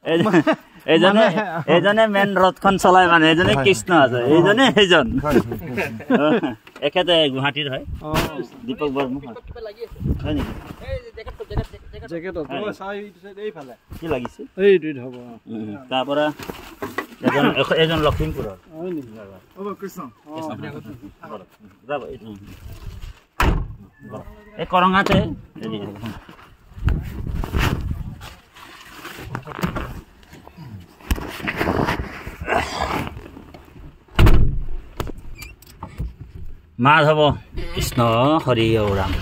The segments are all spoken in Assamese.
এইজনে মেইন ৰথখন চলাই মানে এইজনে কৃষ্ণ আছে এইজনে সেইজন একেতে গুৱাহাটীৰ হয় দীপক বৰ্মা হয় নেকি কি লাগিছে তাৰ পৰা এজন লখিমপুৰৰ এই কৰঙাতে মাধৱ কৃষ্ণ হৰি ৰাম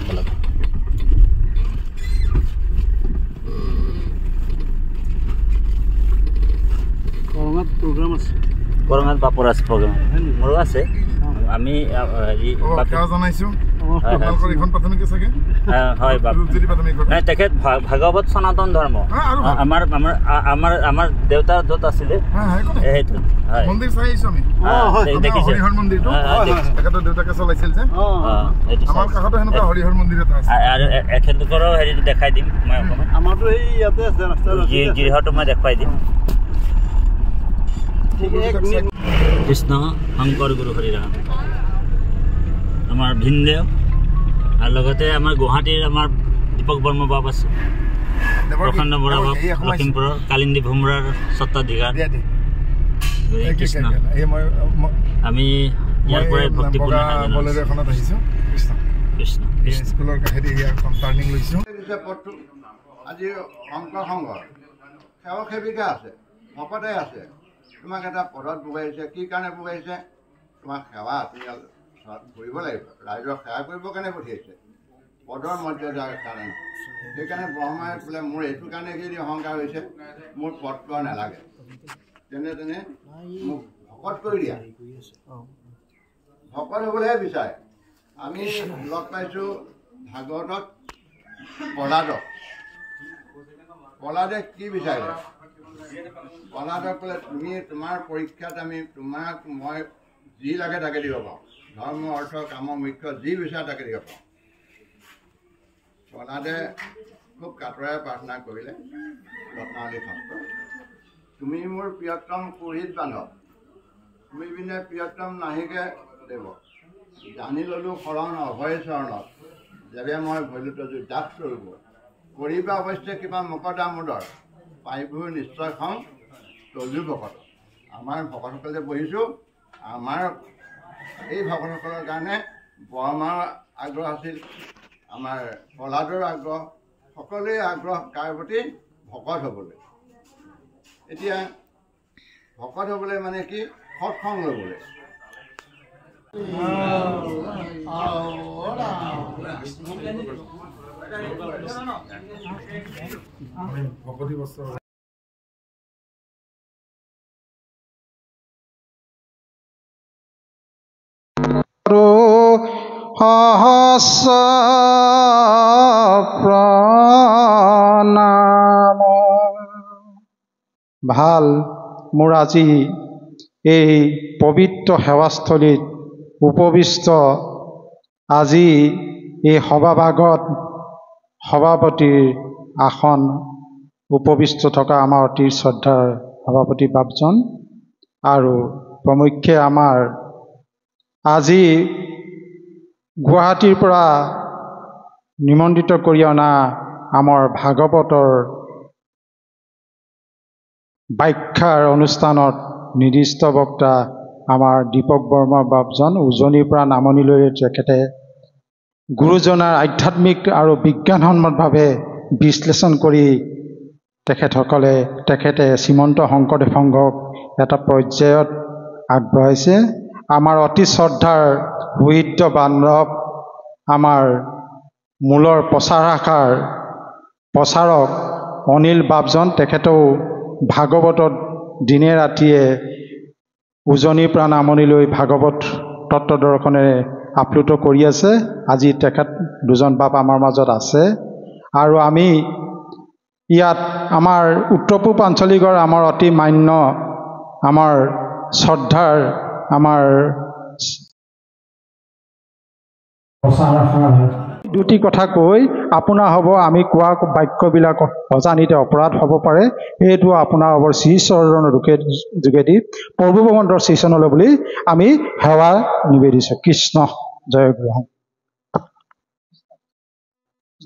কৰঙাত বাপৰ আছে প্ৰগ্ৰাম মোৰো আছে আমি তেখেত ভাগৱত সনাতন ধৰ্ম আমাৰ দেউতাৰ য'ত আছিলে এখেতলোকৰো হেৰিটো দেখাই দিম মই অকণমান গৃহটো মই দেখুৱাই দিম কৃষ্ণ শংকৰ গুৰু হৰি ৰাম আমাৰ ভিনদেউ আৰু লগতে আমাৰ গুৱাহাটীৰ আমাৰ দীপক বৰ্মা বাপ আছে প্ৰখণ্ড বৰা বাপ লখিমপুৰৰ কালিন্দী ভোমৰাৰ স্বত্বাধিকাৰ কৃষ্ণ আমি ইয়াৰ পৰাই ভক্তিপূৰ্ণ কৃষ্ণ স্কুলৰ কাষেদি টাৰ্ণিং লৈছোঁ আজি শংকৰ সংঘৰ সেৱা সেৱিকা আছে ভকতে আছে তোমাক এটা পদত বুজাইছে কি কাৰণে বুজাইছে তোমাক সেৱা তুমি কৰিব লাগিব ৰাইজক সেৱা কৰিবৰ কাৰণে পঠিয়াইছে পদৰ মৰ্যাদাৰ কাৰণে সেইকাৰণে ব্ৰহ্মাই বোলে মোৰ এইটো কাৰণে যদি অহংকাৰ হৈছে মোৰ পদটো নালাগে যেনে তেনে মোক ভকত কৰি দিয়া ভকত হ'বলৈহে বিচাৰে আমি লগ পাইছোঁ ভাগৱতত প্ৰহ্লাদে কি বিচাৰিলে প্ৰহ্লাদক বোলে তুমি তোমাৰ পৰীক্ষাত আমি তোমাক মই যি লাগে তাকে দিব পাৰোঁ ধৰ্ম অৰ্থ কাম মুখ্য যি বিচাৰে তাকে দিব পাৰোঁ প্ৰহ্লাদে খুব কাতৰে প্ৰাৰ্থনা কৰিলে ৰত্নাৱলী শাস্ত্ৰ তুমি মোৰ প্ৰিয়তম পুৰোহিত বান্ধৱ তুমি বিনে প্ৰিয়তম নাহিকে দেৱ জানি ল'লোঁ শৰণ অভয় চৰণত যেবে মই ভৈলো তজু দাস স্বৰূপ কৰিবা অৱশ্যে কিবা মকদা মোদৰ পাইবোৰ নিশ্চয় খাওঁ তজু ভকত আমাৰ ভকতসকলে বহিছোঁ আমাৰ এই ভকতসকলৰ কাৰণে ব্ৰহ্মাৰ আগ্ৰহ আছিল আমাৰ প্ৰহ্লাদৰ আগ্ৰহ সকলোৱে আগ্ৰহ কাৰ প্ৰতি ভকত হ'বলৈ এতিয়া ভকত হ'বলৈ মানে কি সৎসং ল'বলৈ ভকতি বস্ত্ৰ ভাল মোৰ আজি এই পবিত্ৰ সেৱাস্থলীত উপবিষ্ট আজি এই সভাভাগত সভাপতিৰ আসন উপবিষ্ট থকা আমাৰ অতি শ্ৰদ্ধাৰ সভাপতি বাপজন আৰু প্ৰমুখ্যে আমাৰ আজি গুৱাহাটীৰ পৰা নিমন্ত্ৰিত কৰি অনা আমাৰ ভাগৱতৰ ব্যাখ্যাৰ অনুষ্ঠানত নিৰ্দিষ্ট বক্তা আমাৰ দীপক বৰ্মা বাপজন উজনিৰ পৰা নামনিলৈ তেখেতে গুৰুজনাৰ আধ্যাত্মিক আৰু বিজ্ঞানসন্মতভাৱে বিশ্লেষণ কৰি তেখেতে শ্ৰীমন্ত শংকৰদেৱ সংঘক এটা পৰ্যায়ত আগবঢ়াইছে আমাৰ অতি শ্ৰদ্ধাৰ সুহৃদ বান্ধৱ আমাৰ মূলৰ প্ৰচাৰ শাখাৰ প্ৰচাৰক অনিল বাপজন তেখেতেও ভাগৱতত দিনে ৰাতিয়ে উজনিৰ পৰা নামনিলৈ ভাগৱত তত্ত্বদৰ্শনেৰে আপ্লুত কৰি আছে আজি তেখেত দুজন বাপ আমাৰ মাজত আছে আৰু আমি ইয়াত আমাৰ উত্তৰ পূব আঞ্চলিকৰ আমাৰ অতি মান্য আমাৰ শ্ৰদ্ধাৰ আমাৰ প্ৰচাৰ শাখাৰ দুটি কথা কৈ আপোনাৰ হ'ব আমি কোৱা বাক্যবিলাক অজানিতে অপৰাধ হ'ব পাৰে, এইটো আপোনাৰ হ'ব শ্ৰীচৰণৰ যোগেদি প্ৰভু ভগৱন্তৰ শ্ৰীচৰণলৈ বুলি আমি সেৱা নিবেদিছোঁ। কৃষ্ণ জয় গুৰু।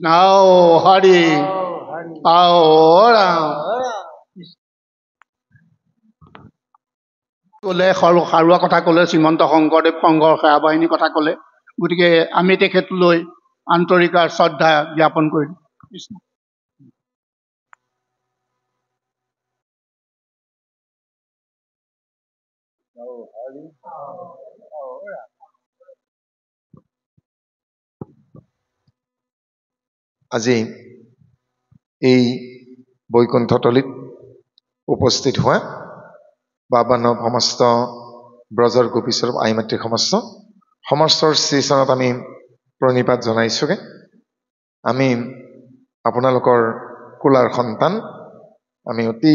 নাও হৰি আও ৰাম ক'লে সাৰুৱা কথা ক'লে, শ্ৰীমন্ত শংকৰদেৱ সংঘৰ সেৱা বাহিনীৰ কথা ক'লে। গতিকে আমি তেখেতলৈ আন্তৰিক শ্ৰদ্ধা জ্ঞাপন কৰিলোঁ। কৃষ্ণ। আজি এই বৈকুণ্ঠতলীত উপস্থিত হোৱা বাবানৱ সমস্ত ব্ৰজৰ গোপীস্বৰূপ আই মাতৃ সমস্তৰ শ্ৰীচৰণত আমি প্ৰণিপাত জনাইছোগে। আমি আপোনালোকৰ কুলাৰ সন্তান, আমি অতি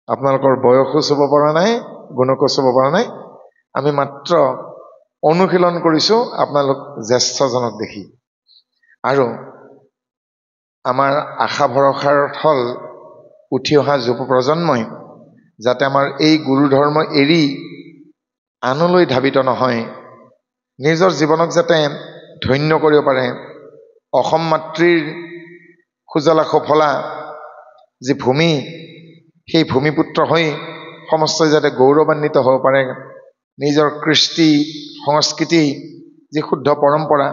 আপোনালোকৰ বয়সো চুব পৰা নাই, গুণকো চুব পৰা নাই। আমি মাত্ৰ অনুশীলন কৰিছোঁ আপোনালোক জ্যেষ্ঠজনক দেখি। আৰু আমাৰ আশা ভৰসাৰ থল উঠি অহা যুৱ প্ৰজন্মই যাতে আমাৰ এই গুৰু ধৰ্ম এৰি আনলৈ ধাবিত নহয়, নিজৰ জীৱনক যাতে ধন্য কৰিব পাৰে, অসম মাতৃৰ সুজলা সুফলা যি ভূমি, সেই ভূমিপুত্ৰ হৈ সমস্তই যাতে গৌৰৱান্বিত হ'ব পাৰে, নিজৰ কৃষ্টি সংস্কৃতি যি শুদ্ধ পৰম্পৰা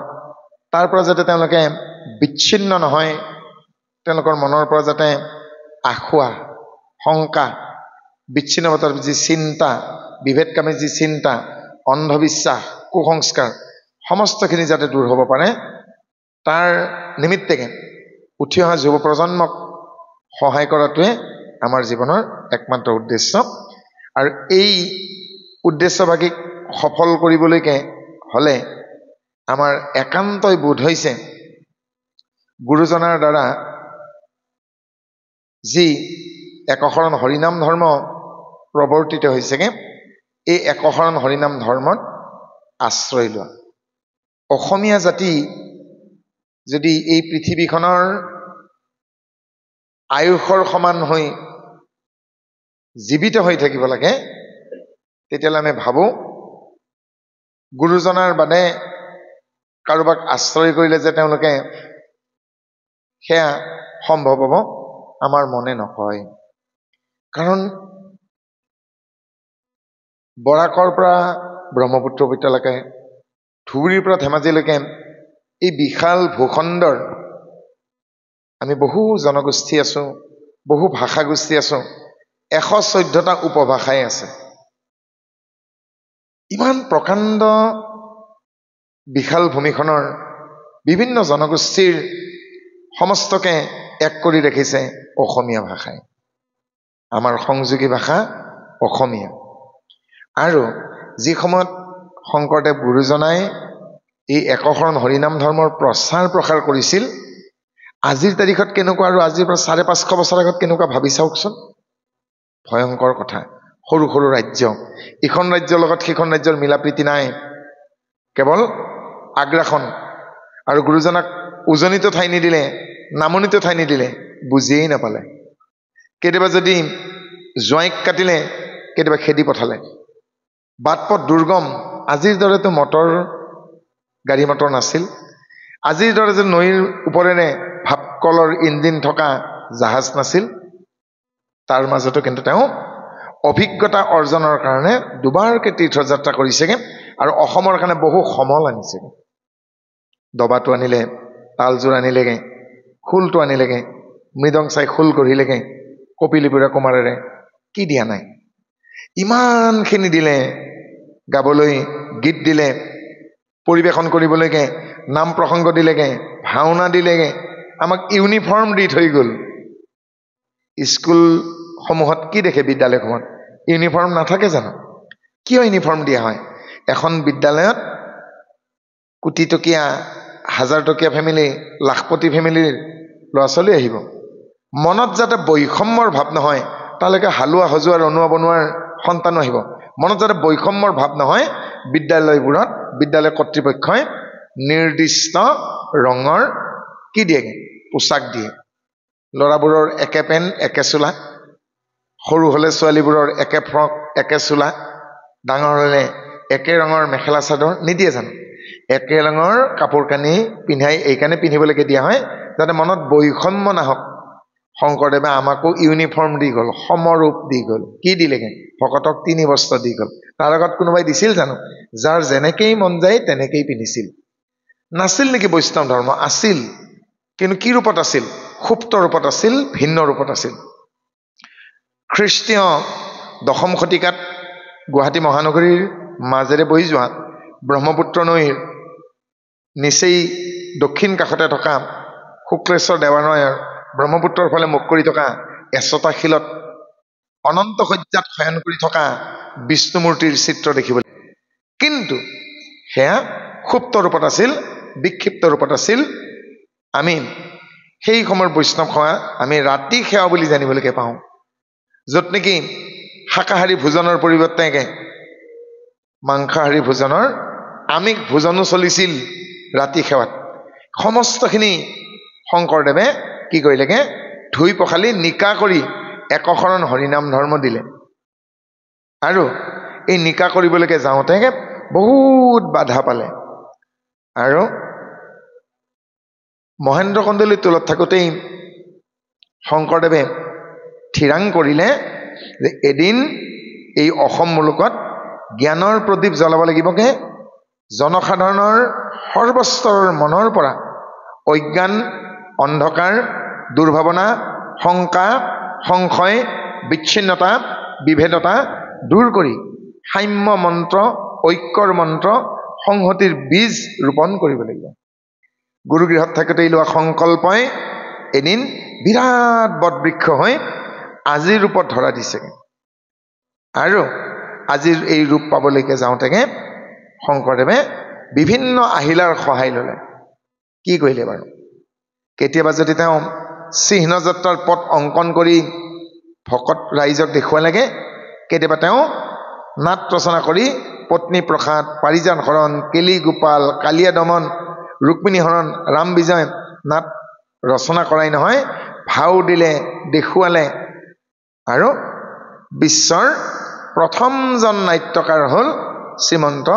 তাৰ পৰা যাতে তেওঁলোকে বিচ্ছিন্ন নহয়, তেওঁলোকৰ মনৰ পৰা যাতে আশোৱা, শংকা, বিচ্ছিন্নতাৰ যি চিন্তা, বিভেদকামী যি চিন্তা, অন্ধবিশ্বাস, কুসংস্কাৰ সমস্তখিনি যাতে দূৰ হ'ব পাৰে, তাৰ নিমিত্তে উঠি অহা যুৱ প্ৰজন্মক সহায় কৰাটোৱে আমাৰ জীৱনৰ একমাত্ৰ উদ্দেশ্য। আৰু এই উদ্দেশ্যভাগিক সফল কৰিবলৈকে হ'লে আমাৰ একান্তই বোধ হৈছে গুৰুজনাৰ দ্বাৰা যি একশৰণ হৰিনাম ধৰ্ম প্ৰৱৰ্তিত হৈছেগে, এই একশৰণ হৰিনাম ধৰ্মত আশ্ৰয় লোৱা। অসমীয়া জাতি যদি এই পৃথিৱীখনৰ আয়ুসৰ সমান হৈ জীৱিত হৈ থাকিব লাগে, তেতিয়াহ'লে আমি ভাবোঁ গুৰুজনাৰ বাদে কাৰোবাক আশ্ৰয় কৰিলে যে তেওঁলোকে সেয়া সম্ভৱ হ'ব, আমাৰ মনে নকয়। কাৰণ বৰাকৰ পৰা ব্ৰহ্মপুত্ৰ উপত্যকালৈকে, ধুবুৰীৰ পৰা ধেমাজিলৈকে এই বিশাল ভূখণ্ডৰ আমি বহু জনগোষ্ঠী আছোঁ, বহু ভাষাগোষ্ঠী আছোঁ, 114টা উপভাষাই আছে। ইমান প্ৰকাণ্ড বিশাল ভূমিখনৰ বিভিন্ন জনগোষ্ঠীৰ সমস্তকে এক কৰি ৰাখিছে অসমীয়া ভাষাই, আমাৰ সংযোগী ভাষা অসমীয়া। আৰু যি সময়ত শংকৰদেৱ গুৰুজনাই এই একশৰণ হৰিনাম ধৰ্মৰ প্ৰচাৰ প্ৰসাৰ কৰিছিল, আজিৰ তাৰিখত কেনেকুৱা, আৰু আজিৰ পৰা 550 বছৰ আগত কেনেকুৱা ভাবি চাওকচোন। ভয়ংকৰ কথা। সৰু সৰু ৰাজ্য, ইখন ৰাজ্যৰ লগত সিখন ৰাজ্যৰ মিলা প্ৰীতি নাই, কেৱল আগ্ৰাসন। আৰু গুৰুজনাক উজনিতো ঠাই নিদিলে, নামনিতো ঠাই নিদিলে, বুজিয়েই নাপালে। কেতিয়াবা যদি জোঁৱাইক কাটিলে, কেতিয়াবা খেদি পঠালে। বাট পথ দুৰ্গম। আজিৰ দৰেতো গাড়ী মটৰ নাছিল। আজিৰ দৰে যে নৈৰ ওপৰেৰে ভাপকলৰ ইঞ্জিন থকা জাহাজ নাছিল। তাৰ মাজতো কিন্তু তেওঁ অভিজ্ঞতা অৰ্জনৰ কাৰণে দুবাৰকে তীৰ্থযাত্ৰা কৰিছেগে, আৰু অসমৰ কাৰণে বহু সমল আনিছেগে। দবাটো আনিলে, তালযোৰ আনিলেগে, খোলটো আনিলেগে, মৃদং চাই খোল গঢ়িলেগে কপিলিপুৰা কুমাৰেৰে। কি দিয়া নাই? ইমানখিনি দিলে, গাবলৈ গীত দিলে, পৰিৱেশন কৰিবলৈকে নাম প্ৰসংগ দিলেগে, ভাওনা দিলেগে, আমাক ইউনিফৰ্ম দি থৈ গ'ল। স্কুলসমূহত কি দেখে, বিদ্যালয়সমূহত ইউনিফৰ্ম নাথাকে জানো? কিয় ইউনিফৰ্ম দিয়া হয়? এখন বিদ্যালয়ত কোটি টকীয়া, 1000 টকীয়া ফেমিলি, লাখপতি ফেমিলিৰ ল'ৰা ছোৱালী আহিব, মনত যাতে বৈষম্যৰ ভাৱ নহয়, তালৈকে হালোৱা সজোৱা ৰনোৱা বনোৱাৰ সন্তানো আহিব, মনত যাতে বৈষম্যৰ ভাৱ নহয়, বিদ্যালয়বোৰত বিদ্যালয় কৰ্তৃপক্ষই নিৰ্দিষ্ট ৰঙৰ কি দিয়েগৈ পোচাক দিয়ে ল'ৰাবোৰৰ একে পেণ্ট একে চোলা সৰু হ'লে ছোৱালীবোৰৰ একে ফ্ৰক একে চোলা ডাঙৰ হ'লে একে ৰঙৰ মেখেলা চাদৰ নিদিয়ে জানো একে ৰঙৰ কাপোৰ কানি পিন্ধাই এইকাৰণে পিন্ধিবলৈকে দিয়া হয় যাতে মনত বৈষম্য নাহক শংকৰদেৱে আমাকো ইউনিফৰ্ম দি গ'ল সমৰূপ দি গ'ল কি দিলেগে ভকতক 3 বস্ত্ৰ দি গ'ল তাৰ আগত কোনোবাই দিছিল জানো যাৰ যেনেকেই মন যায় তেনেকেই পিন্ধিছিল নাছিল নেকি বৈষ্ণৱ ধৰ্ম আছিল কিন্তু কি ৰূপত আছিল সুপ্ত ৰূপত আছিল ভিন্ন ৰূপত আছিল খ্ৰীষ্টীয় 10ম শতিকাত গুৱাহাটী মহানগৰীৰ মাজেৰে বৈ যোৱা ব্ৰহ্মপুত্ৰ নৈৰ নিচেই দক্ষিণ কাষতে থকা শুক্লেশ্বৰ দেৱানয়ৰ ব্ৰহ্মপুত্ৰৰ ফালে মুখ কৰি থকা এচটা শিলত অনন্ত শয্যাত শয়ন কৰি থকা বিষ্ণুমূৰ্তিৰ চিত্ৰ দেখিবলৈ কিন্তু সেয়া সুপ্ত ৰূপত আছিল বিক্ষিপ্ত ৰূপত আছিল আমি সেই সময়ৰ বৈষ্ণৱ সেৱা আমি ৰাতি সেৱা বুলি জানিবলৈকে পাওঁ য'ত নেকি শাকাহাৰী ভোজনৰ পৰিৱৰ্তে মাংসাহাৰী ভোজনৰ আমিষ ভোজনো চলিছিল ৰাতি সেৱাত সমস্তখিনি শংকৰদেৱে কি কৰিলেগে ধুই পখালি নিকা কৰি একশৰণ হৰিনাম ধৰ্ম দিলে আৰু এই নিকা কৰিবলৈকে যাওঁতে বহুত বাধা পালে আৰু মহেন্দ্ৰ কন্দলীৰ টোলত থাকোঁতেই শংকৰদেৱে থিৰাং কৰিলে যে এদিন এই অসম মুলুকত জ্ঞানৰ প্ৰদীপ জ্বলাব লাগিবগে জনসাধাৰণৰ সৰ্বস্তৰৰ মনৰ পৰা অজ্ঞান অন্ধকাৰ দুৰ্ভাৱনা শংকা সংশয় বিচ্ছিন্নতা বিভেদতা দূৰ কৰি সাম্য মন্ত্ৰ ঐক্যৰ মন্ত্ৰ সংহতিৰ বীজ ৰোপণ কৰিব লাগিব গুৰুগৃহত থাকোঁতেই লোৱা সংকল্পই এদিন বিৰাট বটবৃক্ষ হৈ আজিৰ ৰূপত ধৰা দিছেগে আৰু আজিৰ এই ৰূপ পাবলৈকে যাওঁতেগে শংকৰদেৱে বিভিন্ন আহিলাৰ সহায় ল'লে কি কৰিলে বাৰু কেতিয়াবা যদি তেওঁ চিহ্ন যাত্ৰাৰ পথ অংকন কৰি ভকত ৰাইজক দেখুৱালেগে কেতিয়াবা তেওঁ নাট ৰচনা কৰি পত্নী প্ৰসাদ পাৰিজাত হৰণ কেলি গোপাল কালিয়া দমন ৰুক্মিণী হৰণ ৰাম বিজয় নাট ৰচনা কৰাই নহয় ভাও দিলে দেখুৱালে আৰু বিশ্বৰ প্ৰথমজন নাট্যকাৰ হ'ল শ্ৰীমন্ত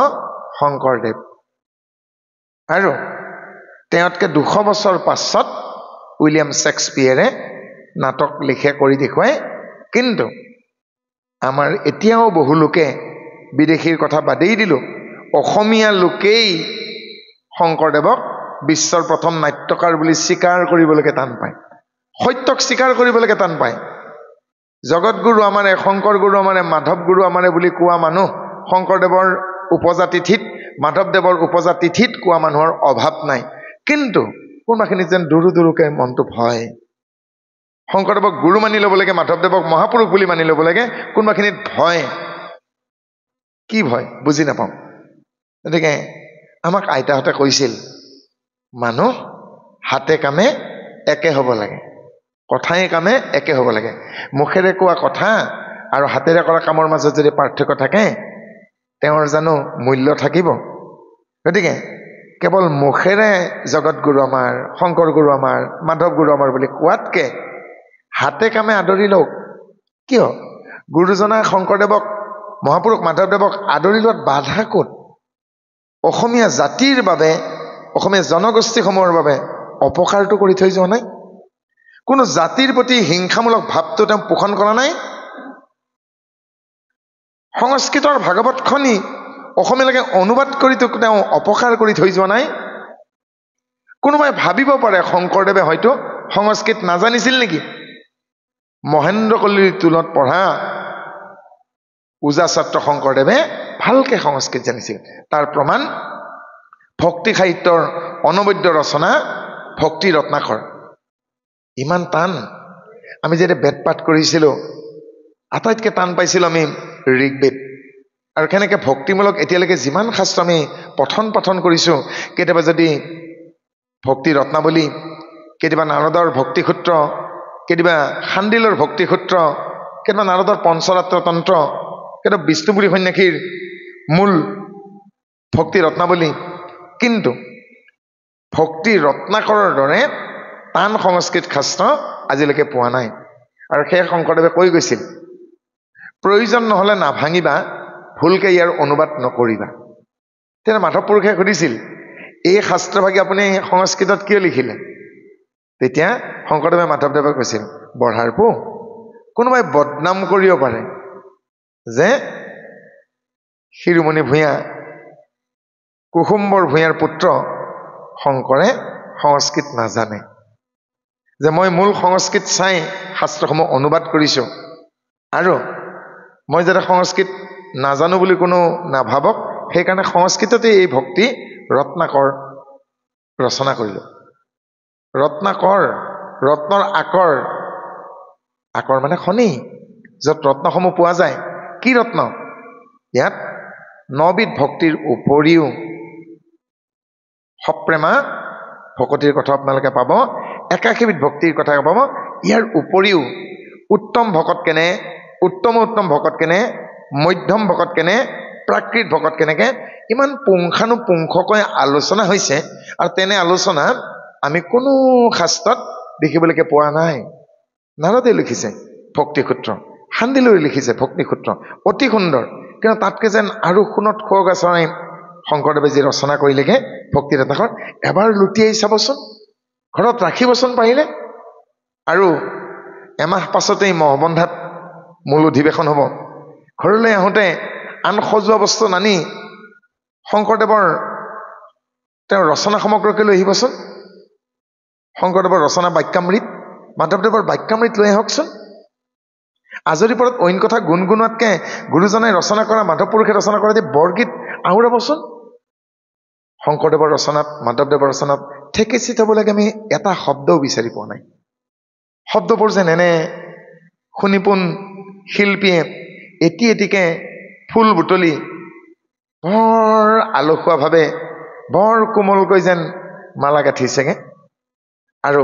শংকৰদেৱ আৰু তেওঁতকৈ 200 বছৰ পাছত উইলিয়াম শ্বেক্সপিয়েৰে নাটক লিখে কৰি দেখুৱাই কিন্তু আমাৰ এতিয়াও বহু লোকে বিদেশীৰ কথা বাদেই দিলোঁ অসমীয়া লোকেই শংকৰদেৱক বিশ্বৰ প্ৰথম নাট্যকাৰ বুলি স্বীকাৰ কৰিবলৈকে টান পায় সত্যক স্বীকাৰ কৰিবলৈকে টান পায় জগতগুৰু আমাৰে শংকৰ গুৰু আমাৰে মাধৱ গুৰু আমাৰে বুলি কোৱা মানুহ শংকৰদেৱৰ উপজা তিথিত মাধৱদেৱৰ উপজা তিথিত কোৱা মানুহৰ অভাৱ নাই কিন্তু কোনোবাখিনিত যেন দুৰুকে মনটো ভয় শংকৰদেৱক গুৰু মানি ল'ব লাগে মাধৱদেৱক মহাপুৰুষ বুলি মানি ল'ব লাগে কোনোবাখিনিত ভয় কি ভয় বুজি নাপাওঁ গতিকে আমাক আইতাহঁতে কৈছিল মানুহ হাতে কামে একে হ'ব লাগে কথাই কামে একে হ'ব লাগে মুখেৰে কোৱা কথা আৰু হাতেৰে কৰা কামৰ মাজত যদি পাৰ্থক্য থাকে তেওঁৰ জানো মূল্য থাকিব গতিকে কেৱল মুখেৰে জগত গুৰু আমাৰ শংকৰ গুৰু আমাৰ মাধৱ গুৰু আমাৰ বুলি কোৱাতকে হাতে কামে আদৰি লওক কিয় গুৰুজনাই শংকৰদেৱক মহাপুৰুষ মাধৱদেৱক আদৰি লোৱাত বাধা ক'ত অসমীয়া জাতিৰ বাবে অসমীয়া জনগোষ্ঠীসমূহৰ বাবে অপকাৰটো কৰি থৈ যোৱা নাই কোনো জাতিৰ প্ৰতি হিংসামূলক ভাৱটো তেওঁ পোষণ কৰা নাই সংস্কৃতৰ ভাগৱতখনি অসমীয়ালৈকে অনুবাদ কৰি তেওঁ অপকাৰ কৰি থৈ যোৱা নাই কোনোবাই ভাবিব পাৰে শংকৰদেৱে হয়তো সংস্কৃত নাজানিছিল নেকি মহেন্দ্ৰ কলিৰ টোলত পঢ়া ওজা ছাত্ৰ শংকৰদেৱে ভালকে সংস্কৃত জানিছিল তাৰ প্ৰমাণ ভক্তি সাহিত্যৰ অনবদ্য ৰচনা ভক্তি ৰত্নাকৰ ইমান টান আমি যেতিয়া বেদ পাঠ কৰিছিলোঁ আটাইতকৈ টান পাইছিলোঁ আমি ঋগ্বেদ আৰু কেনেকৈ ভক্তিমূলক এতিয়ালৈকে যিমান শাস্ত্ৰ আমি পঠন কৰিছোঁ কেতিয়াবা যদি ভক্তি ৰত্নাৱলী কেতিয়াবা নাৰদৰ ভক্তিসূত্ৰ কেতিয়াবা শাণ্ডিলৰ ভক্তিসূত্ৰ কেতিয়াবা নাৰদৰ পঞ্চৰাত্ৰ তন্ত্ৰ কেতিয়াবা বিষ্ণুপুৰী সন্যাসীৰ মূল ভক্তি ৰত্নাৱলী কিন্তু ভক্তি ৰত্নাকৰৰ দৰে টান সংস্কৃত শাস্ত্ৰ আজিলৈকে পোৱা নাই। আৰু সেই শংকৰদেৱে কৈ গৈছিল, প্ৰয়োজন নহ'লে নাভাঙিবা, ভুলকে ইয়াৰ অনুবাদ নকৰিবা। তেতিয়া মাধৱ পুৰুষে সুধিছিল, এই শাস্ত্ৰভাগী আপুনি সংস্কৃতত কিয় লিখিলে? তেতিয়া শংকৰদেৱে মাধৱদেৱে কৈছিল, বঢ়াৰ পো, কোনোবাই বদনাম কৰিব পাৰে যে শিৰোমণি ভূঞা, কুসুম্বৰ ভূঞাৰ পুত্ৰ শংকৰে সংস্কৃত নাজানে, যে মই মূল সংস্কৃত চাই শাস্ত্ৰসমূহ অনুবাদ কৰিছোঁ, আৰু মই যাতে সংস্কৃত নাজানো বুলি কোনো নাভাবক, সেইকাৰণে সংস্কৃততে এই ভক্তি ৰত্নাকৰ ৰচনা কৰিলোঁ। ৰত্নাকৰ, ৰত্নৰ আকৰ, আকৰ মানে খনি, য'ত ৰত্নসমূহ পোৱা যায়। কি ৰত্ন? ইয়াত 9বিধ ভক্তিৰ উপৰিও সপ্ৰেমা ভকতিৰ কথা আপোনালোকে পাব, 81বিধ ভক্তিৰ কথা পাব। ইয়াৰ উপৰিও উত্তম ভকত কেনে, উত্তম ভকত কেনে, মধ্যম ভকত কেনে, প্ৰাকৃত ভকত কেনেকে, ইমান পুংখানুপুংখকৈ আলোচনা হৈছে। আৰু তেনে আলোচনা আমি কোনো শাস্ত্ৰত দেখিবলৈকে পোৱা নাই। নাৰদে লিখিছে ভক্তি সূত্ৰ, শান্তিলৈ লিখিছে ভক্তি সূত্ৰ, অতি সুন্দৰ। কিন্তু তাতকে যেন আৰু সোণত খোৱা চৰাই শংকৰদেৱে যি ৰচনা কৰিলেগে ভক্তি ৰত্নাকৰ, এবাৰ লুটিয়াই চাবচোন, ঘৰত ৰাখিবচোন পাৰিলে। আৰু এমাহ পাছতেই মহবন্ধাত মূল অধিৱেশন হ'ব। ঘৰলৈ আহোঁতে আন সজোৱা বস্তু নানি শংকৰদেৱৰ তেওঁৰ ৰচনা সমগ্ৰকে লৈ আহিবচোন। শংকৰদেৱৰ ৰচনা বাক্যামৃত, মাধৱদেৱৰ বাক্যামৃত লৈ আহকচোন। আজৰি পৰত অইন কথা গুণগুণোৱাতকে গুৰুজনাই ৰচনা কৰা, মাধৱ পুৰুষে ৰচনা কৰা বৰগীত আওৰাবচোন। শংকৰদেৱৰ ৰচনাত, মাধৱদেৱৰ ৰচনাত ঠেকেচি থ'বলৈকে আমি এটা শব্দও বিচাৰি পোৱা নাই। শব্দবোৰ যেন এনে শুনিপোন শিল্পীয়ে এটি এটিকে ফুল বুটলি বৰ আলসুৱাভাৱে, বৰ কোমলকৈ যেন মালা গাঁঠিছেগে। আৰু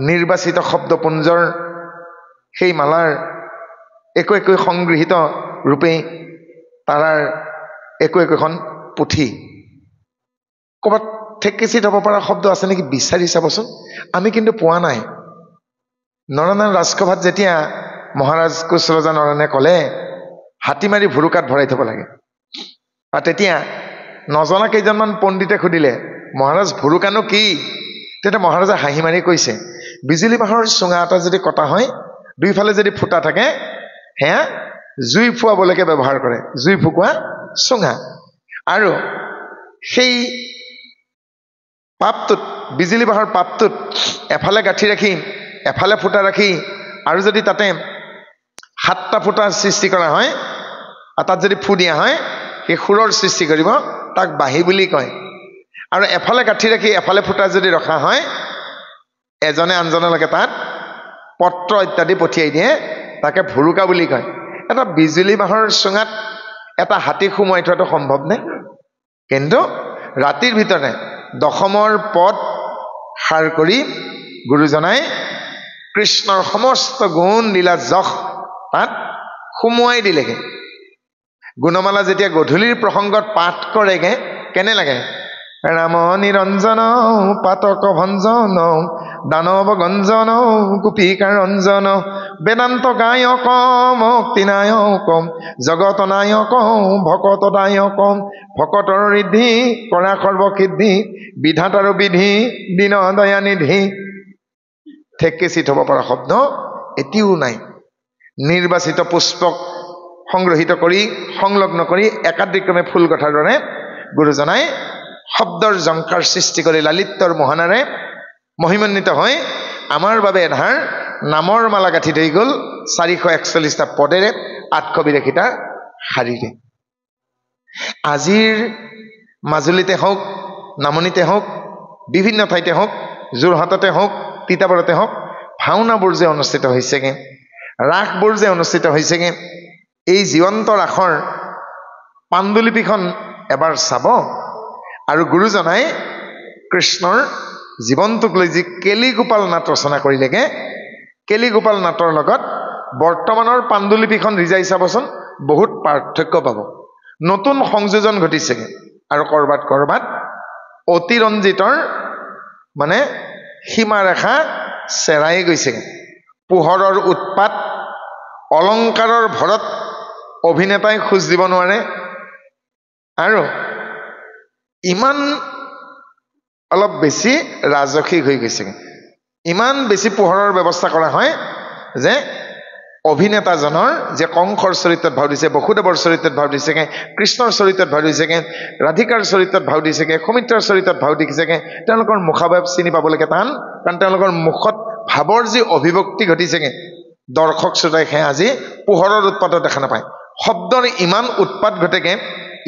নিৰ্বাচিত শব্দপুঞ্জৰ সেই মালাৰ একো একো সংগৃহীত ৰূপেই তাৰাৰ একো একোখন পুথি। ক'ৰবাত ঠেকেচি থ'ব পৰা শব্দ আছে নেকি বিচাৰি চাবচোন। আমি কিন্তু পোৱা নাই। নৰনাৰায়ণ ৰাজসভাত যেতিয়া মহাৰাজ কুশৰজা নৰনে ক'লে হাতী মাৰি ভুৰুকাত ভৰাই থ'ব লাগে, আৰু তেতিয়া নজনা কেইজনমান পণ্ডিতে সুধিলে, মহাৰাজ ভুৰুকানো কি? তেতিয়া মহাৰাজে হাঁহি মাৰি কৈছে, বিজুলী বাঁহৰ চুঙা এটা যদি কটা হয়, দুইফালে যদি ফুটা থাকে, সেয়া জুই ফুৱাবলৈকে ব্যৱহাৰ কৰে, জুই ফুকুৱা চুঙা। আৰু সেই পাপটোত, বিজুলী বাঁহৰ পাপটোত এফালে গাঁঠি ৰাখি, এফালে ফুটা ৰাখি, আৰু যদি তাতে 7টা ফুটা সৃষ্টি কৰা হয়, আৰু তাত যদি ফু দিয়া হয়, সেই সুৰৰ সৃষ্টি কৰিব, তাক বাঁহী বুলি কয়। আৰু এফালে গাঁঠি ৰাখি এফালে ফুটা যদি ৰখা হয়, এজনে আনজনলৈকে তাত পত্ৰ ইত্যাদি পঠিয়াই দিয়ে, তাকে ভুৰুকা বুলি কয়। এটা বিজুলী বাঁহৰ চুঙাত এটা হাতী সোমোৱাই থোৱাটো সম্ভৱনে? কিন্তু ৰাতিৰ ভিতৰতে দশমৰ পদ সাৰ কৰি গুৰুজনাই কৃষ্ণৰ সমস্ত গুণ লীলা যশ তাত সুমুৱাই দিলেগে। গুণমালা যেতিয়া গধূলিৰ প্ৰসংগত পাঠ কৰেগে, কেনে লাগে? ৰাম নিৰঞ্জন পাতক ভঞ্জন দানৱ গঞ্জন গোপীকা ৰঞ্জন বেদান্ত গায়ক মুক্তি নায়ক জগত নায়ক ভকত দায়ক ভকতৰ ঋদ্ধি কৰা সৰ্বসিদ্ধি বিধাতাৰ বিধি দীন দয়ানিধি। ঠেকেচি থ'ব পৰা শব্দ এতিয়াও নাই। নিৰ্বাচিত পুষ্পক সংগ্ৰহিত কৰি, সংলগ্ন কৰি একাদিক্ৰমে ফুল গঠাৰ দৰে গুৰুজনাই শব্দৰ জংকাৰ সৃষ্টি কৰি লালিত্যৰ মোহনাৰে মহিমান্বিত হৈ আমাৰ বাবে এধাৰ নামৰ মালা গাঁঠি থৈ গ'ল 441টা পদেৰে 882টা শাৰীৰে। আজিৰ মাজুলীতে হওক, নামনিতে হওক, বিভিন্ন ঠাইতে হওক, যোৰহাটতে হওক, তিতাবৰতে হওক, ভাওনাবোৰ যে অনুষ্ঠিত হৈছেগে, ৰাসবোৰ যে অনুষ্ঠিত হৈছেগে, এই জীৱন্ত ৰাসৰ পাণ্ডুলিপিখন এবাৰ চাব। আৰু গুৰুজনাই কৃষ্ণৰ জীৱনটোক লৈ যি কেলিগোপাল নাট ৰচনা কৰিলেগে, কেলিগোপাল নাটৰ লগত বৰ্তমানৰ পাণ্ডুলিপিখন ৰিজাই চাবচোন, বহুত পাৰ্থক্য পাব। নতুন সংযোজন ঘটিছেগে। আৰু কৰবাত কৰবাত অতিৰঞ্জিতৰ মানে সীমাৰেখা চেৰাই গৈছে। পোহৰৰ উৎপাত, অলংকাৰৰ ভৰত অভিনেতাই খোজ দিব নোৱাৰে। আৰু ইমান অলপ বেছি ৰাজসিক হৈ গৈছে, ইমান বেছি পোহৰৰ ব্যৱস্থা কৰা হয় যে অভিনেতাজনৰ যে কংসৰ চৰিত্ৰত ভাও দিছে, বসুদেৱৰ চৰিত্ৰত ভাও দিছেগে, কৃষ্ণৰ চৰিত্ৰত ভাও দিছেগে, ৰাধিকাৰ চৰিত্ৰত ভাও দিছেগে, সুমিত্ৰাৰ চৰিত্ৰত ভাও দিছেগে, তেওঁলোকৰ মুখাৱয়ব চিনি পাবলৈকে টান, কাৰণ তেওঁলোকৰ মুখত ভাৱৰ যি অভিভক্তি ঘটিছেগে দৰ্শক শ্ৰোতাই সেয়া আজি পোহৰৰ উৎপাতত দেখা নাপায়। শব্দৰ ইমান উৎপাত ঘটেগে,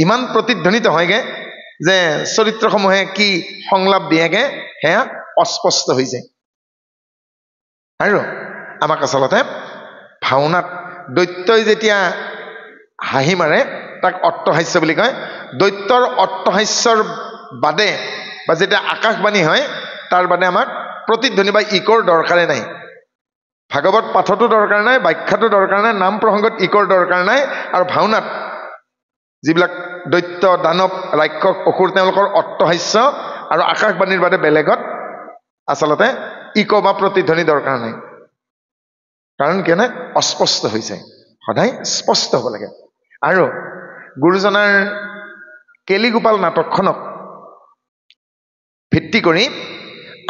ইমান প্ৰতিধ্বনিত হয়গে যে চৰিত্ৰসমূহে কি সংলাপ দিয়েগে সেয়া অস্পষ্ট হৈ যায়। আৰু আমাক আচলতে ভাওনাত দৈত্যই যেতিয়া হাঁহি মাৰে তাক অট্টহাস্য বুলি কয়। দৈত্যৰ অট্টহাস্যৰ বাদে বা যেতিয়া আকাশবাণী হয় তাৰ বাদে আমাক প্ৰতিধ্বনি বা ইকৰ দৰকাৰে নাই। ভাগৱত পাঠতো দৰকাৰ নাই, ব্যাখ্যাতো দৰকাৰ নাই, নাম প্ৰসংগত ইকৰ দৰকাৰ নাই। আৰু ভাওনাত যিবিলাক দৈত্য, দানৱ, ৰাক্ষস, অসুৰ, তেওঁলোকৰ অট্টহাস্য আৰু আকাশবাণীৰ বাদে বেলেগত আচলতে ইক বা প্ৰতিধ্বনি দৰকাৰ নাই। কাৰণ কিয়নে অস্পষ্ট হৈ যায়, সদায় স্পষ্ট হ'ব লাগে। আৰু গুৰুজনাৰ কেলিগোপাল নাটকখনক ভিত্তি কৰি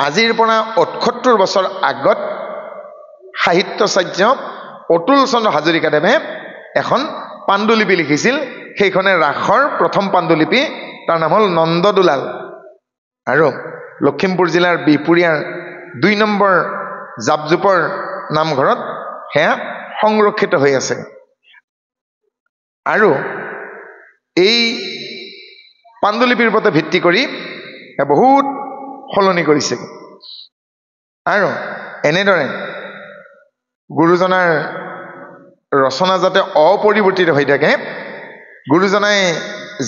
আজিৰ পৰা ৭৮ বছৰ আগত সাহিত্যাচাৰ্য অতুল চন্দ্ৰ হাজৰিকাদেৱে এখন পাণ্ডুলিপি লিখিছিল। সেইখনে ৰাসৰ প্ৰথম পাণ্ডুলিপি, তাৰ নাম হ'ল নন্দদুলাল। আৰু লখিমপুৰ জিলাৰ বিহপুৰীয়াৰ ২ নম্বৰ জাপজোপৰ নামঘৰত সেয়া সংৰক্ষিত হৈ আছে। আৰু এই পাণ্ডুলিপিৰ ওপৰতে ভিত্তি কৰি বহুত সলনি কৰিছে। আৰু এনেদৰে গুৰুজনাৰ ৰচনা যাতে অপৰিৱৰ্তিত হৈ থাকে, গুৰুজনাই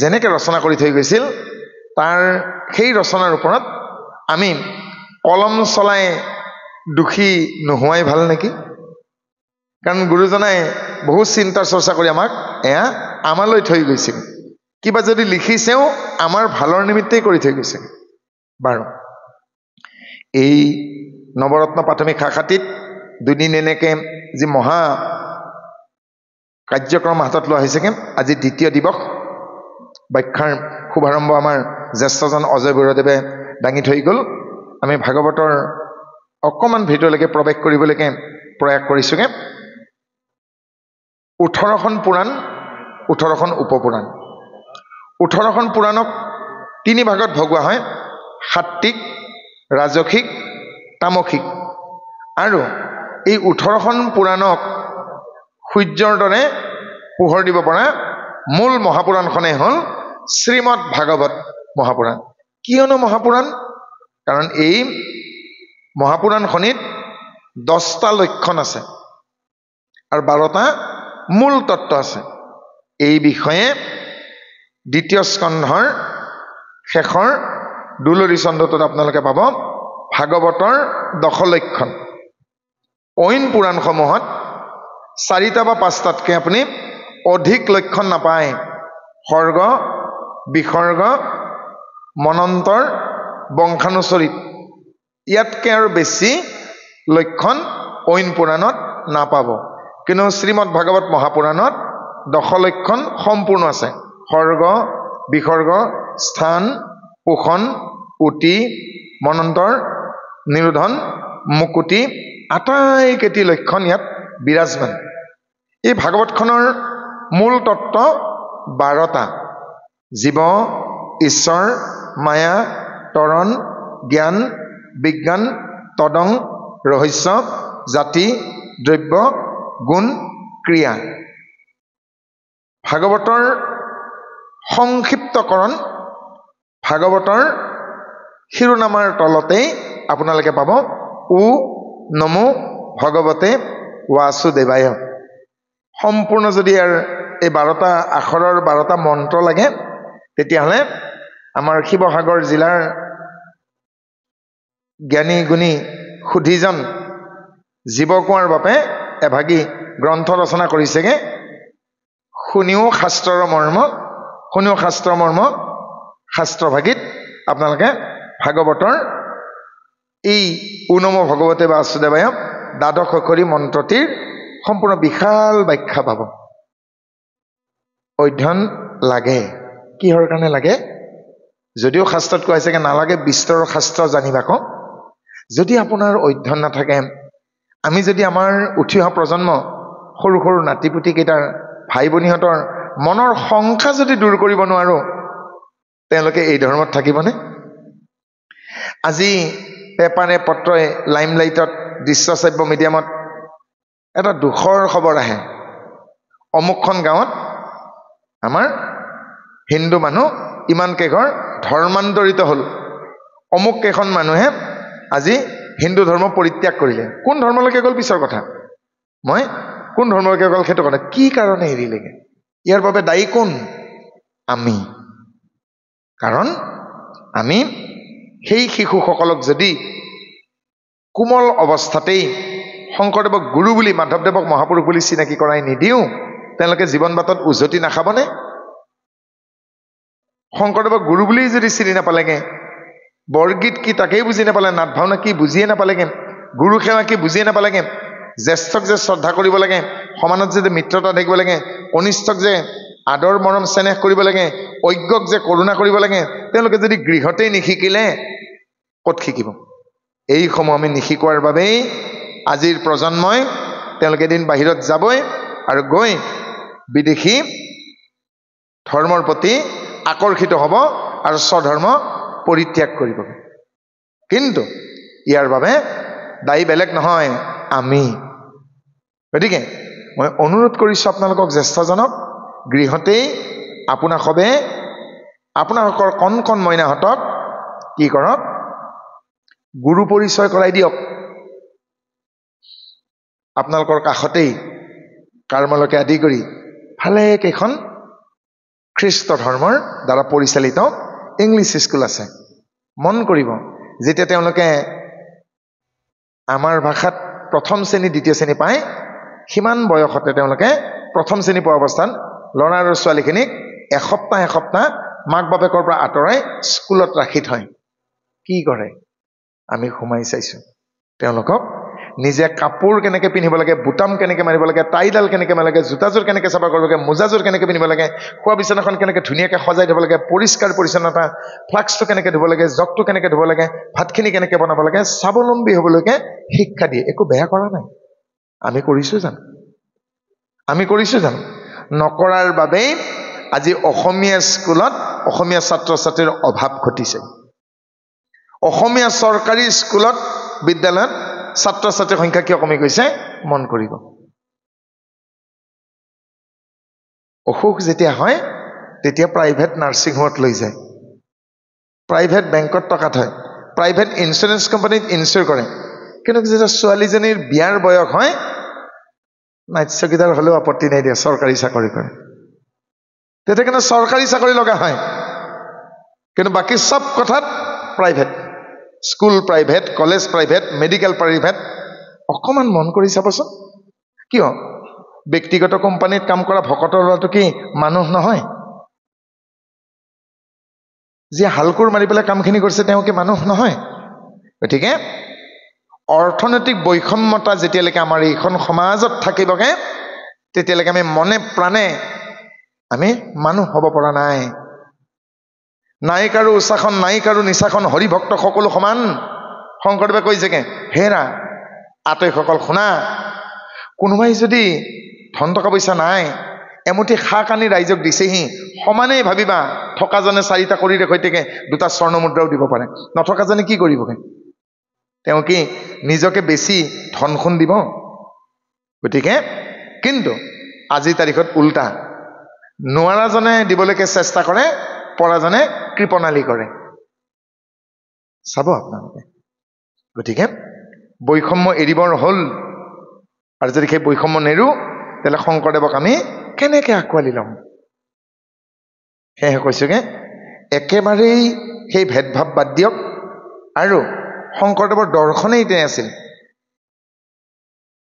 যেনেকৈ ৰচনা কৰি থৈ গৈছিল তাৰ সেই ৰচনাৰ ওপৰত আমি কলম চলাই দুখী নোহোৱাই ভাল নেকি? কাৰণ গুৰুজনাই বহুত চিন্তা চৰ্চা কৰি আমাক এয়া আমালৈ থৈ গৈছিল। কিবা যদি লিখিছেও আমাৰ ভালৰ নিমিত্তেই কৰি থৈ গৈছে। বাৰু, এই নৱৰত্ন প্ৰাথমিক শাখাটিত দুদিন এনেকৈ যি মহা কাৰ্যক্ৰম হাতত লোৱা হৈছেগে, আজি ২য় দিৱস। ব্যাখ্যাৰ শুভাৰম্ভ আমাৰ জ্যেষ্ঠজন অজয় বৰুৱাদেৱে দাঙি থৈ গ'ল। আমি ভাগৱতৰ অকণমান ভিতৰলৈকে প্ৰৱেশ কৰিবলৈকে প্ৰয়াস কৰিছোঁগে। 18খন পুৰাণ, 18খন উপপুৰাণ। 18খন পুৰাণক 3 ভাগত ভগোৱা হয়: সাত্বিক, ৰাজসিক, তামসিক। আৰু এই 18খন পুৰাণক সূৰ্যৰ দৰে পোহৰ দিব পৰা মূল মহাপুৰাণখনেই হ'ল শ্ৰীমদ ভাগৱত মহাপুৰাণ। কিয়নো মহাপুৰাণ? কাৰণ এই মহাপুৰাণখনিত 10টা লক্ষণ আছে আৰু 12টা মূল তত্ত্ব আছে। এই বিষয়ে 2য় স্কন্ধৰ শেষৰ দুলৰী চন্দ্ৰটোত আপোনালোকে পাব ভাগৱতৰ 10 লক্ষণ। অইন পুৰাণসমূহত 4টা বা 5টাতকৈ আপুনি অধিক লক্ষণ নাপায়। সৰ্গ, বিসৰ্গ, মনন্তৰ, বংশানুচৰিত, ইয়াতকৈ আৰু বেছি লক্ষণ অইন পুৰাণত নাপাব। কিন্তু শ্ৰীমদ ভাগৱত মহাপুৰাণত 10 লক্ষণ সম্পূৰ্ণ আছে। সৰ্গ, বিসৰ্গ, স্থান, পোষণ, উটি, মনন্তৰ, নিৰোধন, মুকুতি, আটাইকেইটি লক্ষণ ইয়াত বিৰাজমান। এই ভাগৱতখনৰ মূল তত্ত্ব 12টা: জীৱ, ঈশ্বৰ, মায়া, তৰণ, জ্ঞান, বিজ্ঞান, তদং, ৰহস্য, জাতি, দ্ৰব্য, গুণ, ক্ৰিয়া। ভাগৱতৰ সংক্ষিপ্তকৰণ ভাগৱতৰ শিৰোনামাৰ তলতেই আপোনালোকে পাব: ও নমো ভগৱতে বাসুদেৱায়। সম্পূৰ্ণ যদি এই 12টা আখৰৰ 12টা মন্ত্ৰ লাগে তেতিয়াহ'লে আমাৰ শিৱসাগৰ জিলাৰ জ্ঞানী গুণী সুধীজন জীৱ কোঁৱৰ বাপে এভাগী গ্ৰন্থ ৰচনা কৰিছেগে। শুনিও শাস্ত্ৰৰ মৰ্ম শাস্ত্ৰভাগীত আপোনালোকে ভাগৱতৰ এই ঊনম ভগৱতে বাসুদেৱায় দ্বাদশ অক্ষৰী মন্ত্ৰটিৰ সম্পূৰ্ণ বিশাল ব্যাখ্যা পাব। অধ্যয়ন লাগে। কিহৰ কাৰণে লাগে? যদিও শাস্ত্ৰত কোৱা হৈছেগে নালাগে বিস্তৰৰ শাস্ত্ৰ জানিবা ক, যদি আপোনাৰ অধ্যয়ন নাথাকে, আমি যদি আমাৰ উঠি অহা প্ৰজন্ম সৰু সৰু নাতিপুতি কেইটাৰ ভাই ভনীহঁতৰ মনৰ শংকা যদি দূৰ কৰিব নোৱাৰো, তেওঁলোকে এই ধৰ্মত থাকিবনে? আজি পেপাৰে পত্ৰই লাইমলাইটত দৃশ্যশ্ৰাব্য মিডিয়ামত এটা দুখৰ খবৰ আহে, অমুকখন গাঁৱত আমাৰ হিন্দু মানুহ ইমান কেইঘৰ ধৰ্মান্তৰিত হ'ল, অমুক কেইখন মানুহে আজি হিন্দু ধৰ্ম পৰিত্যাগ কৰিলে। কোন ধৰ্মলৈকে গ'ল পিছৰ কথা, মই কোন ধৰ্মলৈকে গ'ল সেইটো কথা, কি কাৰণে এৰিলেগে? ইয়াৰ বাবে দায়ী কোন? আমি। কাৰণ আমি সেই শিশুসকলক যদি কোমল অৱস্থাতেই শংকৰদেৱক গুৰু বুলি, মাধৱদেৱক মহাপুৰুষ বুলি চিনাকি কৰাই নিদিওঁ, তেওঁলোকে জীৱন বাটত উজতি নাখাবনে? শংকৰদেৱক গুৰু বুলি যদি চিনি নাপালেগে, বৰগীত কি তাকেই বুজি নাপালে, নাট ভাওনা কি বুজিয়ে নাপালেগে, গুৰু সেৱা কি বুজিয়ে নাপালেগে, জ্যেষ্ঠক যে শ্ৰদ্ধা কৰিব লাগে, সমানত যে মিত্ৰতা থাকিব লাগে, কনিষ্ঠক যে আদৰ মৰম চেনেহ কৰিব লাগে, অজ্ঞক যে কৰোণা কৰিব লাগে, তেওঁলোকে যদি গৃহতেই নিশিকিলে ক'ত শিকিব? এইসমূহ আমি নিশিকোৱাৰ বাবেই আজিৰ প্ৰজন্মই তেওঁলোকে এদিন বাহিৰত যাবই আৰু গৈ বিদেশী ধৰ্মৰ প্ৰতি আকৰ্ষিত হ'ব আৰু স্বধৰ্ম পৰিত্যাগ কৰিব। কিন্তু ইয়াৰ বাবে দায়ী বেলেগ নহয়, আমি। গতিকে মই অনুৰোধ কৰিছোঁ আপোনালোকক, জ্যেষ্ঠজনক, গৃহতেই আপোনাসবে আপোনালোকৰ কণ কণ মইনাহঁতক কি কৰক, গুৰু পৰিচয় কৰাই দিয়ক। আপোনালোকৰ কাষতেই কাৰ্মলকে আদি কৰি ভালে কেইখন খ্ৰীষ্ট ধৰ্মৰ দ্বাৰা পৰিচালিত ইংলিছ স্কুল আছে। মন কৰিব, যেতিয়া তেওঁলোকে আমাৰ ভাষাত প্ৰথম শ্ৰেণী দ্বিতীয় শ্ৰেণী পায়, সিমান বয়সতে তেওঁলোকে প্ৰথম শ্ৰেণী পোৱা অৱস্থাত ল'ৰা আৰু ছোৱালীখিনিক এসপ্তাহ মাক বাপেকৰ পৰা আঁতৰাই স্কুলত ৰাখি থয়। কি কৰে? আমি সোমাই চাইছোঁ। তেওঁলোকক নিজে কাপোৰ কেনেকৈ পিন্ধিব লাগে, বুটাম কেনেকৈ মাৰিব লাগে, টাইডাল কেনেকৈ মাৰিব লাগে, জোতাযোৰ কেনেকৈ চাফা কৰিব লাগে, মোজাযোৰ কেনেকৈ পিন্ধিব লাগে, খোৱা বিচনাখন কেনেকৈ ধুনীয়াকৈ সজাই ধুব লাগে, পৰিষ্কাৰ পৰিচ্ছন্নতা, ফ্লাক্সটো কেনেকৈ ধুব লাগে, জগটো কেনেকৈ ধুব লাগে, ভাতখিনি কেনেকৈ বনাব লাগে, স্বাৱলম্বী হ'বলৈকে শিক্ষা দিয়ে। একো বেয়া কৰা নাই। আমি কৰিছোঁ জানো? আমি কৰিছোঁ জানো? নকৰাৰ বাবেই আজি অসমীয়া স্কুলত অসমীয়া ছাত্ৰ ছাত্ৰীৰ অভাৱ ঘটিছে। অসমীয়া চৰকাৰী স্কুলত, বিদ্যালয়ত ছাত্ৰ ছাত্ৰীৰ সংখ্যা কিয় কমি গৈছে? মন কৰিব। অসুখ যেতিয়া হয় তেতিয়া প্ৰাইভেট নাৰ্ছিং হোমত লৈ যায়, প্ৰাইভেট বেংকত টকা থয়, প্ৰাইভেট ইঞ্চুৰেঞ্চ কোম্পানীত ইনচিয়ৰ কৰে। কিন্তু যেতিয়া ছোৱালীজনীৰ বিয়াৰ বয়স হয়, নাইট চকীদাৰ হ'লেও আপত্তি নাই দিয়ে, চৰকাৰী চাকৰি কৰে। তেতিয়া কিন্তু চৰকাৰী চাকৰি লগা হয়, কিন্তু বাকী চব কথাত private. School private, college private, medical private. অকণমান মন কৰি চাবচোন, কিয়? ব্যক্তিগত কোম্পানীত কাম কৰা ভকতৰ ল'ৰাটো কি মানুহ নহয়? যিয়ে হালকোৰ মাৰি পেলাই কামখিনি কৰিছে তেওঁ কি মানুহ নহয়? গতিকে অৰ্থনৈতিক বৈষম্যতা যেতিয়ালৈকে আমাৰ এইখন সমাজত থাকিবগে, তেতিয়ালৈকে আমি মনে প্ৰাণে আমি মানুহ হ'ব পৰা নাই। নায়িক আৰু উষাখন, নায়িক আৰু নিচাখন, হৰিভক্ত সকলো সমান। শংকৰদেৱে কৈছেগে, হেৰা আতৈসকল শুনা, কোনোবাই যদি ধন টকা পইচা নাই, এমুঠি শাক আনি ৰাইজক দিছেহি, সমানেই ভাবিবা থকাজনে চাৰিটা কৰি সৈতেকে দুটা স্বৰ্ণ মুদ্ৰাও দিব পাৰে, নথকাজনে কি কৰিবগে? তেওঁ কি নিজকে বেছি ধন সোণ দিব? গতিকে কিন্তু আজিৰ তাৰিখত উল্টা, নোৱাৰাজনে দিবলৈকে চেষ্টা কৰে, পৰাজনে কৃপণালী কৰে। চাব আপোনালোকে। গতিকে বৈষম্য এৰিবৰ হ'ল, আৰু যদি সেই বৈষম্য নেৰো তেতিয়াহ'লে শংকৰদেৱক আমি কেনেকৈ আঁকোৱালি ল'ম? সেয়েহে কৈছোগে, একেবাৰেই সেই ভেদভাৱ বাদ দিয়ক। আৰু শংকৰদেৱৰ দৰ্শনেই তেনে আছিল,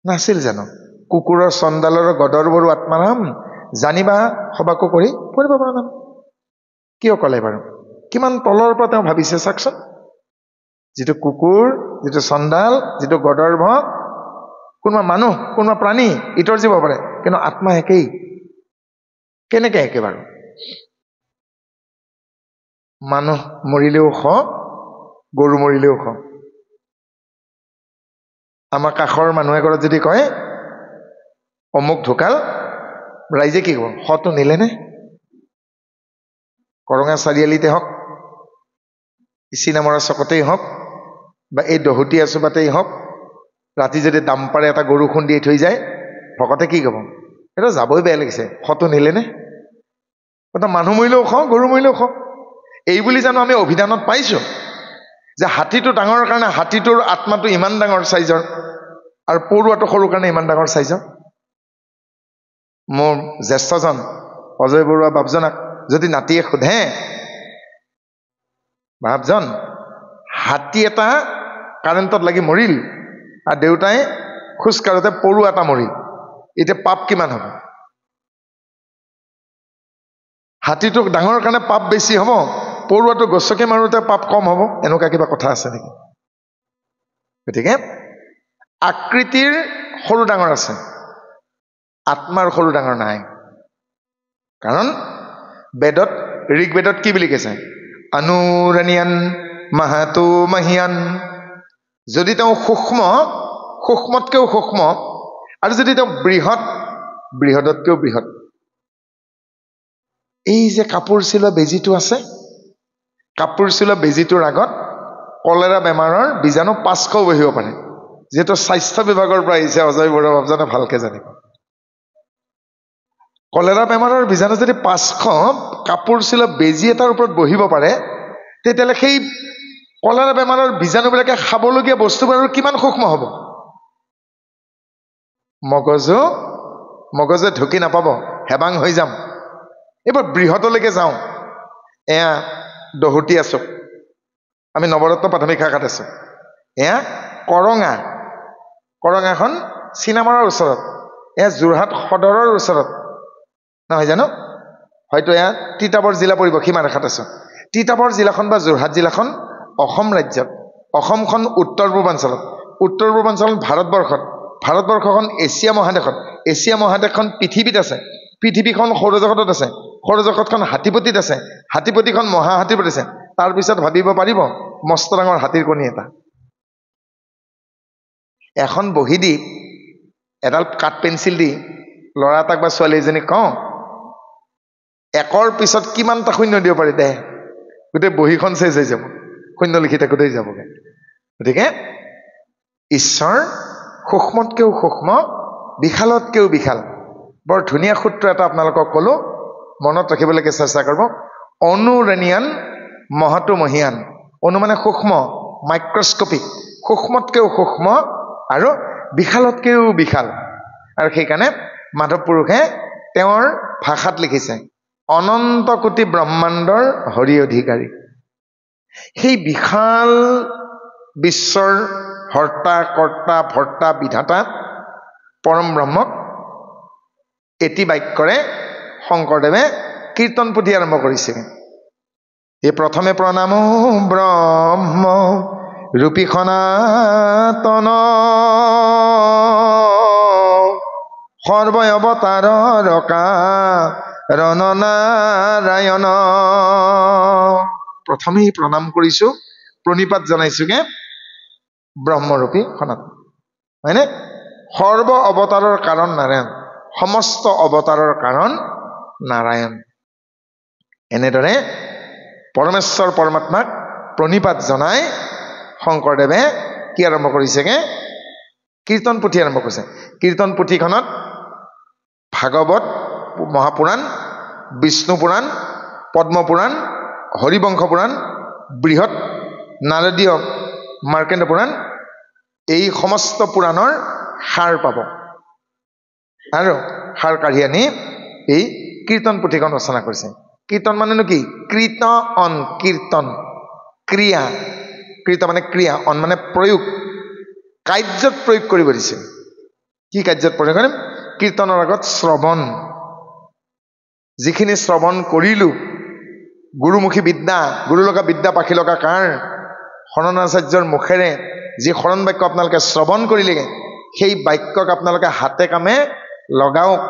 নাছিল জানো? কুকুৰৰ চণ্ডালৰ গদৰ বৰু আত্মাৰাম, জানিবা সবাকো কৰি পৰিব পৰা নাম। কিয় ক'লে বাৰু? কিমান তলৰ পৰা তেওঁ ভাবিছে চাওকচোন। যিটো কুকুৰ, যিটো চণ্ডাল, যিটো গদৰ্ভ, কোনোবা মানুহ, কোনোবা প্ৰাণী, ইতৰ জীৱ পাৰে, কিন্তু আত্মা একেই। কেনেকে একে বাৰু? মানুহ মৰিলেও খ, গৰু মৰিলেও খ। আমাৰ কাষৰ মানুহ এঘৰত যদি কয় অমুক ঢুকাল, ৰাইজে কি ক'ব? খটো নিলে নে? কৰঙা চাৰিআলিতে হওক, চিনামৰা চকতেই হওক, বা এই দহতীয়া চোবাতেই হওক, ৰাতি যদি দাম্পাৰে এটা গৰু খুন্দি থৈ যায়, ভকতে কি ক'ব? এটা যাবই বেয়া লাগিছে, খটো নিলে নে? মানুহ মৰিলেও খাওঁ, গৰু মৰিলেও খাওঁ। এই বুলি জানো আমি অভিধানত পাইছো যে হাতীটো ডাঙৰ কাৰণে হাতীটোৰ আত্মাটো ইমান ডাঙৰ চাইজৰ আৰু পৰুৱাটো সৰু কাৰণে ইমান ডাঙৰ চাইজৰ? মোৰ জ্যেষ্ঠজন অজয় বৰুৱা বাপজনাক যদি নাতিয়ে সোধে, বাপজন হাতী এটা কাৰেণ্টত লাগি মৰিল আৰু দেউতাই খোজকাঢ়োতে পৰুৱা এটা মৰিল, এতিয়া পাপ কিমান হ'ব? হাতীটো ডাঙৰ কাৰণে পাপ বেছি হ'ব, পৰুৱাটো গছকে মাৰোতে পাপ কম হ'ব? এনেকুৱা কিবা কথা আছে নেকি? গতিকে আকৃতিৰ সৰু ডাঙৰ আছে, আত্মাৰ সৰু ডাঙৰ নাই। কাৰণ বেদত, ঋগ্বেদত কি বুলি কৈছে? অনুৰণীয়ান মাহাতো মহিয়ান। যদি তেওঁ সূক্ষ্ম, সূক্ষ্মতকেও সূক্ষ্ম, আৰু যদি তেওঁ বৃহৎ, বৃহৎতকেও বৃহৎ। এই যে কাপোৰ চিলোৱা বেজীটো আছে, কাপোৰ চিলোৱা বেজীটোৰ আগত কলেৰা বেমাৰৰ বীজাণু 500 বহিব পাৰে। যিহেতু স্বাস্থ্য বিভাগৰ পৰা আহিছে, অজয় বৰুৱা বাপজনে ভালকে জানিব। কলেৰা বেমাৰৰ বীজাণু যদি 500 কাপোৰ চিলোৱা বেজী এটাৰ ওপৰত বহিব পাৰে, তেতিয়াহ'লে সেই কলেৰা বেমাৰৰ বীজাণুবিলাকে খাবলগীয়া বস্তুবোৰ কিমান সূক্ষ্ম হ'ব? মগজে ঢুকি নাপাব, হেবাং হৈ যাম। এইবাৰ বৃহৎলৈকে যাওঁ। এয়া দহতি আছো, আমি নৱৰত্ন প্ৰাথমিক শাখাত আছো। এয়া কৰঙাখন চিনামৰাৰ ওচৰত, এয়া যোৰহাট সদৰৰ ওচৰত নহয় জানো? হয়তো এয়া তিতাবৰ জিলা পৰিব, সীমাৰেখাত আছো। তিতাবৰ জিলাখন বা যোৰহাট জিলাখন অসম ৰাজ্যত, অসমখন উত্তৰ পূৰ্বাঞ্চলত, উত্তৰ পূৰ্বাঞ্চলত ভাৰতবৰ্ষত, ভাৰতবৰ্ষখন এছিয়া মহাদেশত, এছিয়া মহাদেশখন পৃথিৱীত আছে, পৃথিৱীখন সৌৰজগতত আছে, সৌৰজগতখন হাতীপতিত আছে, হাতীপতিখন মহাহাতীপত আছে। তাৰপিছত ভাবিব পাৰিব মস্ত ডাঙৰ হাতীৰ কণী এটা। এখন বহি দি, এডাল কাঠ পেঞ্চিল দি ল'ৰা এটাক বা ছোৱালী এজনীক কওঁ, একৰ পিছত কিমানটা শূন্য দিব পাৰি দে, গোটেই বহীখন চেজ হৈ যাব, শূন্য লিখি থাকোঁতেই যাবগৈ। গতিকে ঈশ্বৰ সূক্ষ্মতকেও সূক্ষ্ম, বিশালতকেও বিশাল। বৰ ধুনীয়া সূত্ৰ এটা আপোনালোকক ক'লো, মনত ৰাখিবলৈকে চেষ্টা কৰিব। অনুৰণীয়ান মহাতো মহিয়ান। অনু মানে সূক্ষ্ম, মাইক্ৰস্কপিক, সূক্ষ্মতকেও সূক্ষ্ম আৰু বিশালতকেও বিশাল। আৰু সেইকাৰণে মাধৱ পুৰুষে তেওঁৰ ভাষাত লিখিছে, অনন্ত কোটি ব্ৰহ্মাণ্ডৰ হৰি অধিকাৰী। সেই বিশাল বিশ্বৰ হৰ্তা কৰ্তা ভৰ্তা বিধাতা পৰম ব্ৰহ্মক এটি বাক্যৰে শংকৰদেৱে কীৰ্তন পুথি আৰম্ভ কৰিছিল। এই প্ৰথমে প্ৰণাম ব্ৰহ্ম ৰূপী সনাতন সৰ্বৈ অৱতাৰৰ কাৰণ নাৰায়ণ। প্ৰথমেই প্ৰণাম কৰিছো, প্ৰণিপাত জনাইছোগে ব্ৰহ্মৰূপী সনাতন, হয়নে? সৰ্ব অৱতাৰৰ কাৰণ নাৰায়ণ, সমস্ত অৱতাৰৰ কাৰণ নাৰায়ণ। এনেদৰে পৰমেশ্বৰ পৰমাত্মাক প্ৰণিপাত জনাই শংকৰদেৱে কি আৰম্ভ কৰিছেগে? কীৰ্তন পুথি আৰম্ভ কৰিছে। কীৰ্তন পুথিখনত ভাগৱত মহাপুৰাণ, বিষ্ণু পুৰাণ, পদ্মপুৰাণ, হৰিবংশ পুৰাণ, বৃহৎ নাৰদীয় মাৰ্কেণ্ড পুৰাণ, এই সমস্ত পুৰাণৰ সাৰ পাব। আৰু সাৰ কাঢ়ি আনি এই কীৰ্তন পুথিখন ৰচনা কৰিছে। কীৰ্তন মানেনো কি? কৃত অন, কীৰ্তন ক্ৰিয়া, কৃত মানে ক্ৰিয়া, অন মানে প্ৰয়োগ, কাৰ্যত প্ৰয়োগ কৰিব দিছে। কি কাৰ্যত প্ৰয়োগ কৰিম? কীৰ্তনৰ আগত শ্ৰৱণ, যিখিনি শ্ৰৱণ কৰিলো, গুৰুমুখী বিদ্যা, গুৰু লগা বিদ্যা পাখি লগা কাৰ, শৰণাচাৰ্যৰ মুখেৰে যি শৰণ বাক্য আপোনালোকে শ্ৰৱণ কৰিলেগে সেই বাক্যক আপোনালোকে হাতে কামে লগাওক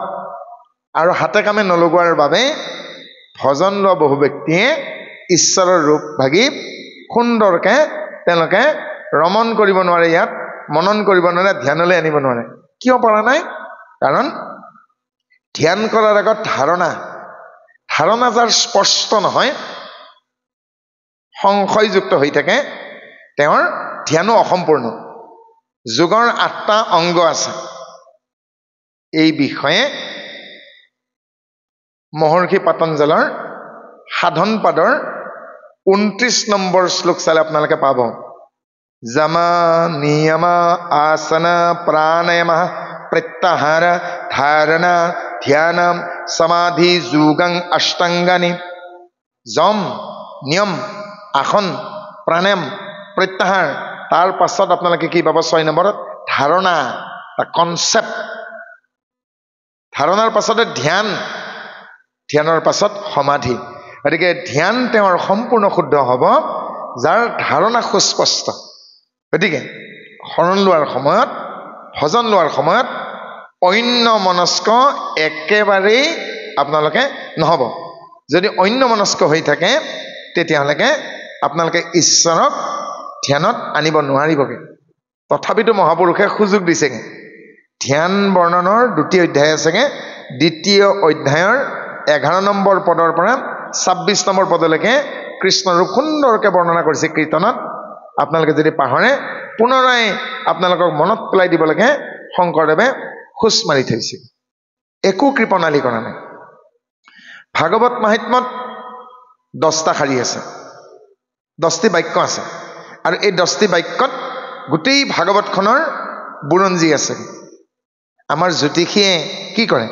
আৰু হাতে কামে নলগোৱাৰ বাবে ভজন লোৱা বহু ব্যক্তিয়ে ঈশ্বৰৰ ৰূপ ভাগি সুন্দৰকে তেওঁলোকে ৰমণ কৰিব নোৱাৰে, ইয়াত মনন কৰিব নোৱাৰে, ধ্যানলৈ আনিব নোৱাৰে। কিয় পৰা নাই? কাৰণ ধ্যান কৰাৰ আগত ধাৰণা যাৰ স্পষ্ট নহয়, সংশয়যুক্ত হৈ থাকে, তেওঁৰ ধ্যানো অসম্পূৰ্ণ। যোগৰ 8টা অংগ আছে। এই বিষয়ে মহৰ্ষি পতঞ্জলৰ সাধন পাদৰ 29 নম্বৰ শ্লোক চালে আপোনালোকে পাব। যমা নিয়ম আসন প্ৰাণায়াম প্ৰত্যাহাৰ ধাৰণা ধ্যান সমাধি যোগং অষ্টাংগানি। যম নিয়ম আসন প্ৰাণায়াম প্ৰত্যাহাৰ, তাৰ পাছত আপোনালোকে কি পাব? 6 নম্বৰত ধাৰণা, কনচেপ্ট। ধাৰণাৰ পাছতে ধ্যান, ধ্যানৰ পাছত সমাধি। গতিকে ধ্যান তেওঁৰ সম্পূৰ্ণ শুদ্ধ হ'ব যাৰ ধাৰণা সুস্পষ্ট। গতিকে শৰণ লোৱাৰ সময়ত, ভজন লোৱাৰ সময়ত অন্য মনস্ক একেবাৰেই আপোনালোকে নহ'ব। যদি অন্য মনস্ক হৈ থাকে তেতিয়াহ'লে আপোনালোকে ঈশ্বৰক ধ্যানত আনিব নোৱাৰিবগৈ। তথাপিতো মহাপুৰুষে সুযোগ দিছেগৈ। ধ্যান বৰ্ণনৰ 2টি অধ্যায় আছেগৈ। 2য় অধ্যায়ৰ 11 নম্বৰ পদৰ পৰা 26 নম্বৰ পদলৈকে কৃষ্ণৰূপ সুন্দৰকৈ বৰ্ণনা কৰিছে কীৰ্তনত। আপোনালোকে যদি পাহৰে পুনৰাই আপোনালোকক মনত পেলাই দিব লাগে। শংকৰদেৱে খোজ মাৰি থৈছিল, একো কৃপণালী কৰা নাই। ভাগৱত মাহাত্ম্যত 10টা শাৰী আছে, 10টি বাক্য আছে, আৰু এই 10টি বাক্যত গোটেই ভাগৱতখনৰ বুৰঞ্জী আছে। আমাৰ জ্যোতিষীয়ে কি কৰে?